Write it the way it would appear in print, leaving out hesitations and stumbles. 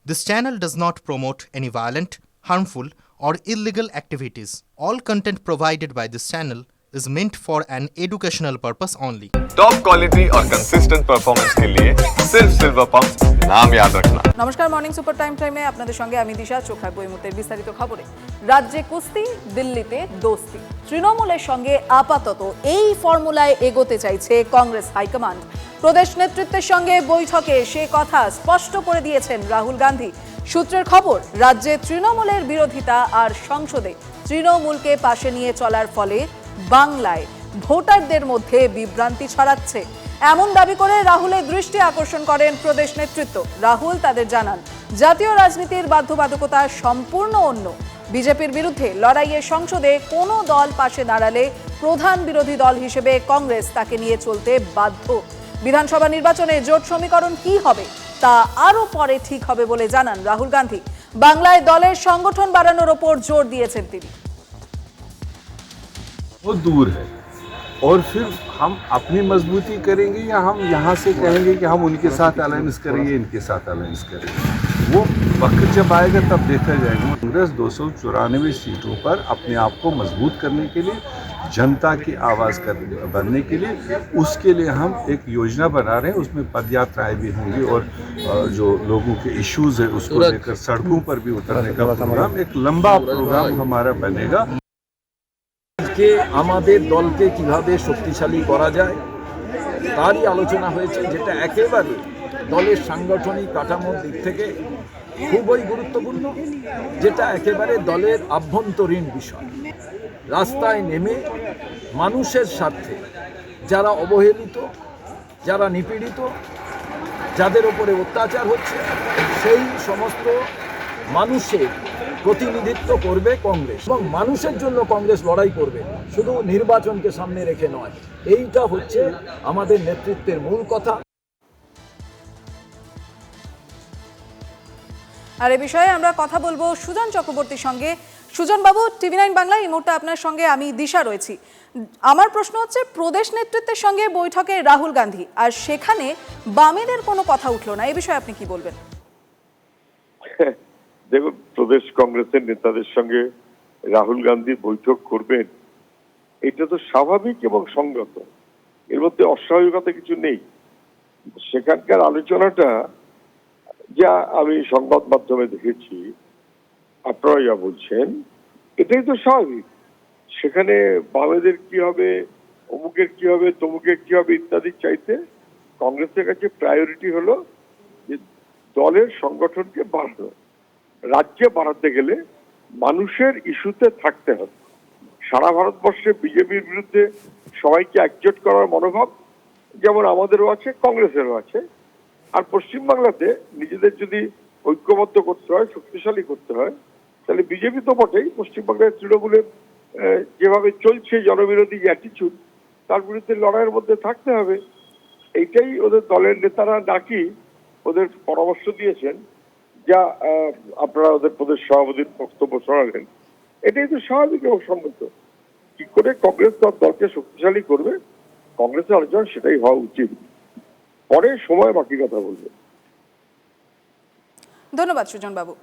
This channel does not promote any violent, harmful, or illegal activities. All content provided by this channel is meant for an educational purpose only. Top quality और consistent performance के लिए सिर्फ silver pump नाम याद रखना। নমস্কার, morning super টাইমে আপনাদের সঙ্গে আমি দিশা। চোখ রাখবো এই মুহূর্তের বিস্তারিত খবরে। রাজ্যে কুস্তি, দিল্লিতে দোস্তি। তৃণমূলের সঙ্গে আপাতত এই ফর্মুলায় এগোতে চাইছে কংগ্রেস হাইকমান্ড। প্রদেশ নেতৃত্বের সঙ্গে বৈঠকে সে কথা স্পষ্ট করে দিয়েছেন রাহুল গান্ধী। সূত্রের খবর, রাজ্যে তৃণমূলের বিরোধিতা আর সংসদে তৃণমূলকে পাশে নিয়ে চলার ফলে বাংলায় ভোটারদের মধ্যে বিভ্রান্তি ছড়াচ্ছে, এমন দাবি করে রাহুলের দৃষ্টি আকর্ষণ করেন প্রদেশ নেতৃত্ব। রাহুল তাদের জানান, জাতীয় রাজনীতির বাধ্যবাধকতা সম্পূর্ণ অন্য। বিজেপির বিরুদ্ধে লড়াইয়ে সংসদে কোনো দল পাশে দাঁড়ালে প্রধান বিরোধী দল হিসেবে কংগ্রেস তাকে নিয়ে চলতে বাধ্য। বিধানসভা নির্বাচনে জোট সমীকরণ কি হবে তা আরও পরে ঠিক হবে বলে জানান রাহুল গান্ধী। বাংলায় দলের সংগঠন বাড়ানোর ওপর জোর দিয়েছেন তিনি। वो दूर है और फिर हम अपनी मजबूती करेंगे या हम यहाँ से कहेंगे कि हम उनके साथ अलायंस करेंगे, इनके साथ अलायंस करेंगे, वो वक्त जब आएगा तब देखा जाएगा। कांग्रेस 294 सीटों पर अपने आप को मजबूत करने के लिए, जनता की आवाज़ बनने के लिए, उसके लिए हम एक योजना बना रहे हैं। उसमें पदयात्राएं भी होंगी और जो लोगों के इश्यूज है उसको लेकर सड़कों पर भी उतरने का प्रोग्राम, एक लंबा प्रोग्राम हमारा बनेगा। কে আমাদের দলকে কিভাবে শক্তিশালী করা যায় তারই আলোচনা হয়েছে, যেটা একেবারে দলের সাংগঠনিক কাঠামোর দিক থেকে খুবই গুরুত্বপূর্ণ, যেটা একেবারে দলের আভ্যন্তরীণ বিষয়। রাস্তায় নেমে মানুষের স্বার্থে যারা অবহেলিত, যারা নিপীড়িত, যাদের ওপরে অত্যাচার হচ্ছে, সেই সমস্ত মানুষের প্রতিনিধিত্ব করবে কংগ্রেস এবং মানুষের জন্য কংগ্রেস লড়াই করবে, শুধু নির্বাচনকে সামনে রেখে নয়। এইটা হচ্ছে আমাদের নেতৃত্বের মূল কথা। আর এ বিষয়ে আমরা কথা বলবো সুজন চক্রবর্তীর সঙ্গে। সুজন বাবু, টিভি9 বাংলা, এই মুহূর্তে আপনার সঙ্গে আমি দিশা রয়েছি। আমার প্রশ্ন হচ্ছে, প্রদেশ নেতৃত্বের সঙ্গে বৈঠকে রাহুল গান্ধী, আর সেখানে বামেদের কোনো কথা উঠলো না, এই বিষয়ে আপনি কি বলবেন? দেখুন, প্রদেশ কংগ্রেসের নেতাদের সঙ্গে রাহুল গান্ধী বৈঠক করবেন, এটা তো স্বাভাবিক এবং সঙ্গত, এর মধ্যে অস্বাভাবিকতা কিছু নেই। সেখানকার আলোচনাটা যা আমি সংবাদ মাধ্যমে দেখেছি, আপনারা যা বলছেন, এটাই তো স্বাভাবিক। সেখানে বামেদের কি হবে, অমুকের কি হবে, তমুকের কি হবে ইত্যাদি চাইতে কংগ্রেসের কাছে প্রায়োরিটি হলো যে দলের সংগঠনকে বাড়ানো। রাজ্যে বাড়াতে গেলে মানুষের ইস্যুতে থাকতে হবে। সারা ভারতবর্ষে বিজেপির বিরুদ্ধে সবাইকে একজোট করার মনোভাব যেমন আমাদেরও আছে, কংগ্রেসেরও আছে। আর পশ্চিমবাংলাতে নিজেদের যদি ঐক্যবদ্ধ করতে হয়, শক্তিশালী করতে হয়, তাহলে বিজেপি তো বটেই, পশ্চিমবাংলার তৃণমূলের যেভাবে চলছে জনবিরোধী অ্যাটিচিউড, তার বিরুদ্ধে লড়াইয়ের মধ্যে থাকতে হবে। এইটাই ওদের দলের নেতারা নাকি ওদের পরামর্শ দিয়েছেন, যা আপনারা ওদের প্রদেশ সভাপতির বক্তব্য শোনালেন। এটাই তো স্বাভাবিক এবং সঙ্গত। কি করে কংগ্রেস তার দলকে শক্তিশালী করবে, কংগ্রেসের আলোচনা সেটাই হওয়া উচিত। পরে সময় বাকি কথা বলবে। ধন্যবাদ সুজন বাবু।